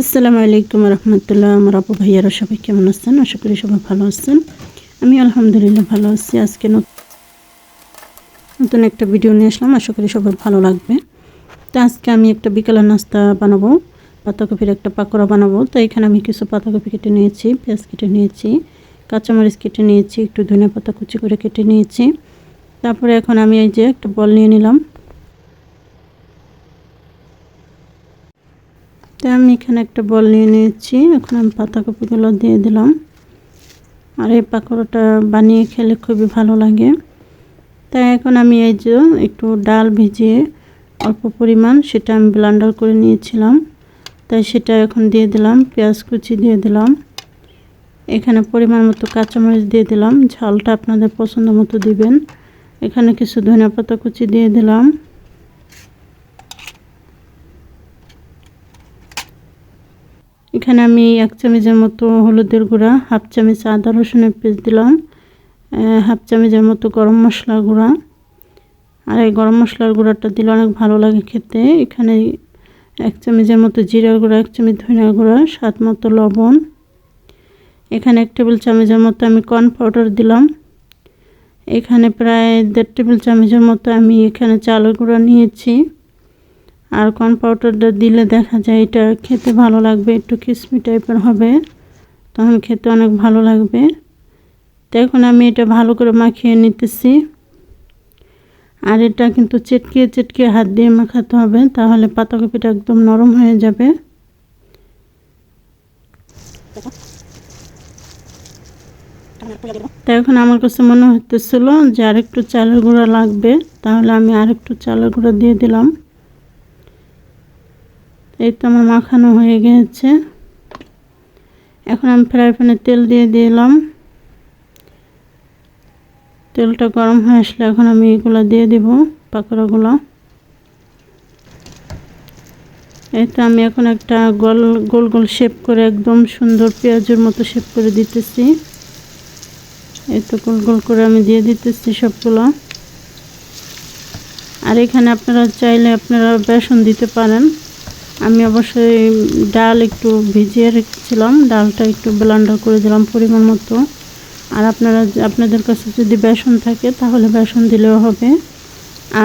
আসসালামু আলাইকুম রহমতুল্লাহ। আমার আপু ভাইয়ারা সবাই কেমন আছেন? আশা করি সবাই ভালো আছেন। আমি আলহামদুলিল্লাহ ভালো আছি। আজকে নতুন একটা ভিডিও নিয়ে আসলাম, আশা করি সবাই ভালো লাগবে। তো আজকে আমি একটা বিকেলের নাস্তা বানাবো, পাতাকপির একটা পাকোড়া বানাবো। তো এখানে আমি কিছু পাতাকপি কেটে নিয়েছি, পেঁয়াজ কেটে নিয়েছি, কাঁচামরিচ কেটে নিয়েছি, একটু ধনিয়া পাতা কুচি করে কেটে নিয়েছি। তারপরে এখন আমি এই যে একটা বল নিয়ে নিলাম। তো আমি এখানে একটা বল নিয়ে নিয়েছি। এখন আমি পাতাকপিগুলো দিয়ে দিলাম। আর এই পাকোড়াটা বানিয়ে খেলে খুবই ভালো লাগে। তাই এখন আমি এই যে একটু ডাল ভিজিয়ে অল্প পরিমাণ সেটা আমি ব্লেন্ডার করে নিয়েছিলাম, তাই সেটা এখন দিয়ে দিলাম। পেঁয়াজ কুচি দিয়ে দিলাম, এখানে পরিমাণ মতো কাঁচামরিচ দিয়ে দিলাম, ঝালটা আপনাদের পছন্দ মতো দিবেন। এখানে কিছু ধনিয়া পাতা কুচি দিয়ে দিলাম। এখানে আমি 1 চামচের মতো হলুদের গুঁড়া, হাফ চামচ আদা রসুনের পেস্ট দিলাম, হাফ চামচের মতো গরম মশলার গুঁড়া। আর এই গরম মশলার গুঁড়াটা দিলে অনেক ভালো লাগে খেতে। এখানে 1 চামচের মতো জিরার গুঁড়া, 1 চামচ ধনিয়ার গুঁড়া, স্বাদ মতো লবণ। এখানে 1 টেবিল চামচের মতো আমি কর্ন পাউডার দিলাম। এখানে প্রায় 1.5 টেবিল চামচের মতো আমি এখানে চালের গুঁড়া নিয়েছি। আর কর্ন পাউডারটা দিলে দেখা যায় এটা খেতে ভালো লাগবে, একটু ক্রিসপি টাইপের হবে, তখন খেতে অনেক ভালো লাগবে। তো এখন আমি এটা ভালো করে মাখিয়ে নিতেছি। আর এটা কিন্তু চেটকিয়ে চেটকিয়ে হাত দিয়ে মাখাতে হবে, তাহলে পাতাকপিটা একদম নরম হয়ে যাবে। তো এখন আমার কাছে মনে হতেছিল যে আর একটু চালের গুঁড়া লাগবে, তাহলে আমি আর একটু চালের গুঁড়া দিয়ে দিলাম। এই তো আমার মাখানো হয়ে গেছে। এখন আমি ফ্রাই প্যানে তেল দিয়ে দিলাম। তেলটা গরম হয়ে আসলে এখন আমি এগুলো দিয়ে দিব, পাকোড়াগুলো। এই তো আমি এখন একটা গোল গোল শেপ করে একদম সুন্দর পেঁয়াজের মতো শেপ করে দিতেছি। এই তো গোল গোল করে আমি দিয়ে দিতেছি সবগুলো। আর এখানে আপনারা চাইলে আপনারা বেসন দিতে পারেন। আমি অবশ্যই ডাল একটু ভিজিয়ে রেখেছিলাম, ডালটা একটু ব্লেন্ডার করে দিলাম পরিমাণ মতো। আর আপনাদের কাছে যদি বেসন থাকে তাহলে বেসন দিলেও হবে।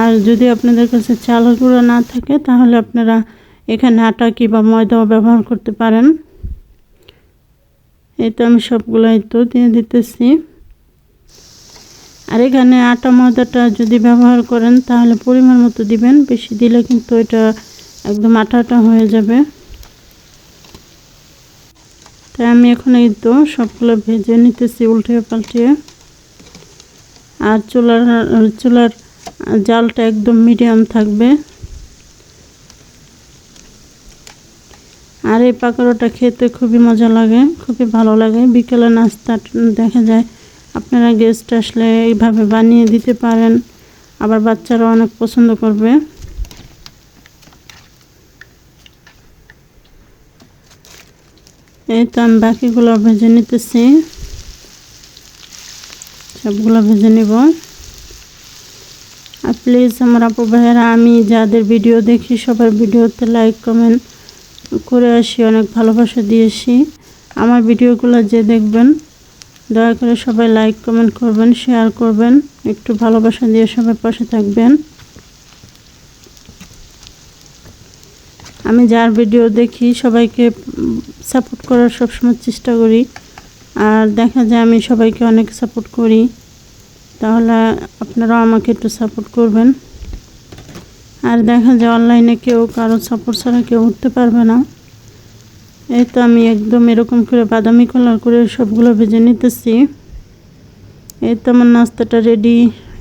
আর যদি আপনাদের কাছে চালের গুঁড়া না থাকে তাহলে আপনারা এখানে আটা কিংবা ময়দাও ব্যবহার করতে পারেন। এই তো আমি সবগুলো এই তো দিয়ে দিতেছি। আর এখানে আটা ময়দাটা যদি ব্যবহার করেন তাহলে পরিমাণ মতো দিবেন, বেশি দিলে কিন্তু এটা একদম আটা আটা হয়ে যাবে। তাই আমি এখন এই তো সবগুলো ভেজে নিতেছি উল্টিয়ে পাল্টিয়ে। আর চুলার জালটা একদম মিডিয়াম থাকবে। আর এই পাকোড়াটা খেতে খুবই মজা লাগে, খুবই ভালো লাগে। বিকেলে নাস্তা দেখা যায় আপনারা গেস্ট আসলে এইভাবে বানিয়ে দিতে পারেন, আবার বাচ্চারা অনেক পছন্দ করবে। এই তো আমি বাকিগুলো ভেজে নিতেছি, সবগুলো ভেজে নিব। আর প্লিজ আমার আপু ভাইয়েরা, আমি যাদের ভিডিও দেখি সবার ভিডিওতে লাইক কমেন্ট করে আসি, অনেক ভালোবাসা দিয়েছি। আমার ভিডিওগুলো যে দেখবেন দয়া করে সবাই লাইক কমেন্ট করবেন, শেয়ার করবেন, একটু ভালোবাসা দিয়ে সবাই পাশে থাকবেন। আমি যার ভিডিও দেখি সবাইকে সাপোর্ট করার সবসময় চেষ্টা করি। আর দেখা যায় আমি সবাইকে অনেক সাপোর্ট করি, তাহলে আপনারাও আমাকে একটু সাপোর্ট করবেন। আর দেখা যায় অনলাইনে কেউ কারো সাপোর্ট ছাড়া কেউ উঠতে পারবে না। এই তো আমি একদম এরকম করে বাদামি কালার করে সবগুলো ভেজে নিতেছি। এই তো আমার নাস্তাটা রেডি।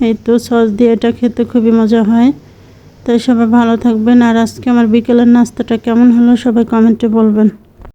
এই তো সস দিয়ে এটা খেতে খুবই মজা হয়। তাই সবাই ভালো থাকবেন। আর আজকে আমার বিকেলের নাস্তাটা কেমন হলো সবাই কমেন্টে বলবেন।